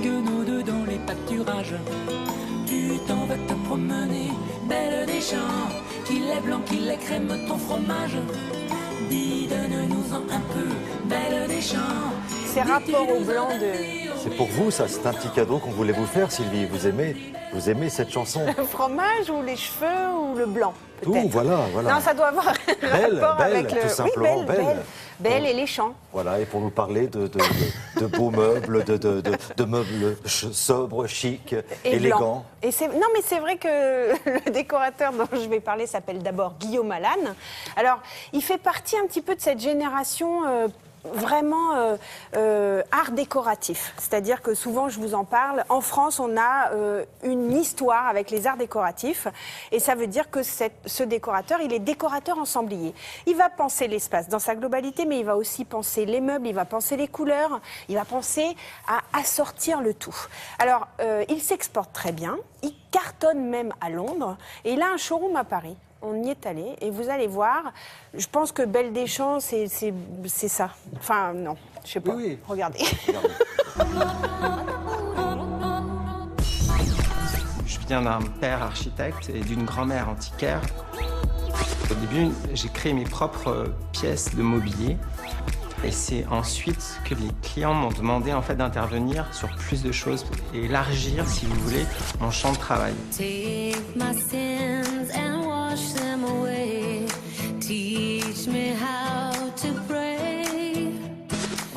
que nous deux dans les pâturages. Tu t'en vas te promener, belle des champs, qu'il est blanc, qu'il est crème ton fromage. Dis, donne-nous-en un peu, belle des champs. Ces rapports au blanc de... C'est pour vous, ça, c'est un petit cadeau qu'on voulait vous faire, Sylvie. Vous aimez cette chanson? Le fromage ou les cheveux ou le blanc, Tout, peut-être. voilà. Non, ça doit avoir un rapport avec le... tout simplement, oui, belle et les champs. Voilà, et pour nous parler de beaux meubles, de meubles sobres, chics, élégants. Et non, mais c'est vrai que le décorateur dont je vais parler s'appelle d'abord Guillaume Allan. Alors, il fait partie un petit peu de cette génération... vraiment art décoratif. C'est-à-dire que souvent, je vous en parle, en France, on a une histoire avec les arts décoratifs et ça veut dire que ce décorateur, il est décorateur ensemblier. Il va penser l'espace dans sa globalité, mais il va aussi penser les meubles, il va penser les couleurs, il va penser à assortir le tout. Alors, il s'exporte très bien, il cartonne même à Londres et il a un showroom à Paris. On y est allé et vous allez voir, je pense que Belle des Champs, c'est ça. Enfin, non, je sais pas. Oui. Regardez. Je viens d'un père architecte et d'une grand-mère antiquaire. Au début, j'ai créé mes propres pièces de mobilier. Et c'est ensuite que les clients m'ont demandé en fait d'intervenir sur plus de choses et élargir, si vous voulez, mon champ de travail.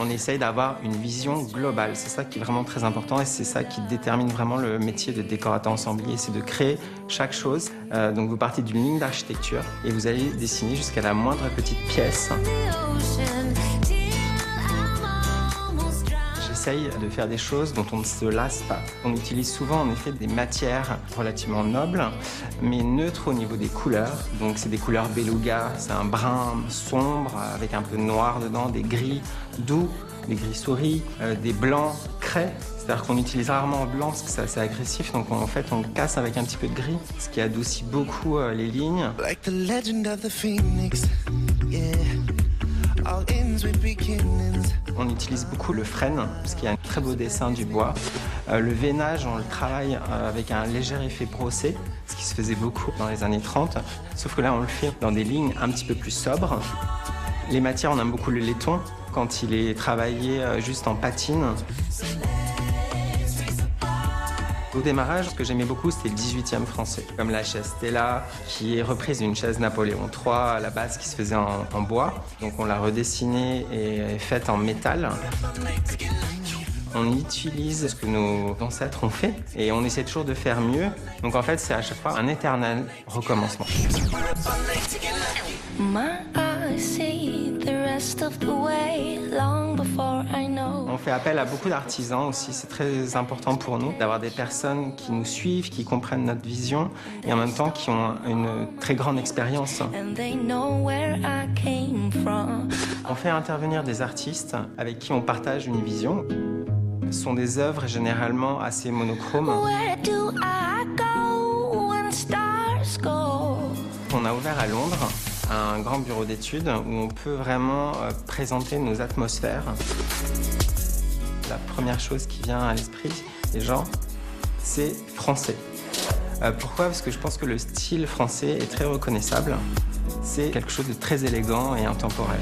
On essaye d'avoir une vision globale, c'est ça qui est vraiment très important et c'est ça qui détermine vraiment le métier de décorateur ensemblier, c'est de créer chaque chose. Donc vous partez d'une ligne d'architecture et vous allez dessiner jusqu'à la moindre petite pièce. J'essaye de faire des choses dont on ne se lasse pas. On utilise souvent en effet des matières relativement nobles, mais neutres au niveau des couleurs. Donc c'est des couleurs beluga, c'est un brun sombre avec un peu de noir dedans, des gris doux, des gris souris, des blancs craies. C'est-à-dire qu'on utilise rarement le blanc parce que c'est assez agressif, donc en fait on casse avec un petit peu de gris, ce qui adoucit beaucoup les lignes. Like the legend of the phoenix, yeah. All ends with beginnings. On utilise beaucoup le frêne, parce qu'il y a un très beau dessin du bois. Le veinage, on le travaille avec un léger effet brossé, ce qui se faisait beaucoup dans les années 30. Sauf que là, on le fait dans des lignes un petit peu plus sobres. Les matières, on aime beaucoup le laiton, quand il est travaillé juste en patine. Au démarrage, ce que j'aimais beaucoup, c'était le 18e français, comme la chaise Stella, qui est reprise d'une chaise Napoléon III à la base qui se faisait en bois. Donc on l'a redessinée et faite en métal. On utilise ce que nos ancêtres ont fait et on essaie toujours de faire mieux. Donc en fait, c'est à chaque fois un éternel recommencement. On fait appel à beaucoup d'artisans aussi, c'est très important pour nous d'avoir des personnes qui nous suivent, qui comprennent notre vision et en même temps qui ont une très grande expérience. On fait intervenir des artistes avec qui on partage une vision. Ce sont des œuvres généralement assez monochromes. On a ouvert à Londres un grand bureau d'études où on peut vraiment présenter nos atmosphères. La première chose qui vient à l'esprit des gens, c'est français. Pourquoi? Parce que je pense que le style français est très reconnaissable. C'est quelque chose de très élégant et intemporel.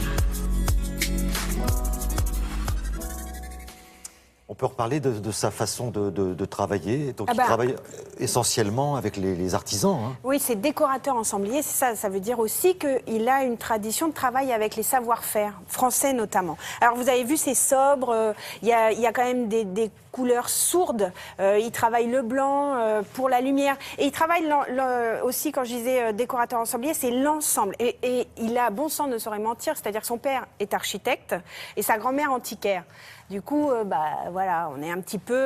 On peut reparler de sa façon de travailler. Donc, il travaille essentiellement avec les artisans. Hein. Oui, c'est décorateur ensemblier, c'est ça. Ça veut dire aussi qu'il a une tradition de travail avec les savoir-faire, français notamment. Alors, vous avez vu, c'est sobre, il y a quand même des couleurs sourdes. Il travaille le blanc pour la lumière. Et il travaille aussi, quand je disais décorateur ensemblier, c'est l'ensemble. Et il a bon sang ne saurait mentir, c'est-à-dire que son père est architecte et sa grand-mère antiquaire. Du coup, voilà, on est un petit peu...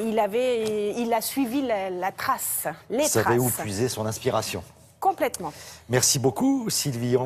il a suivi la trace, les traces. Vous savez où puiser son inspiration. Complètement. Merci beaucoup, Sylvie.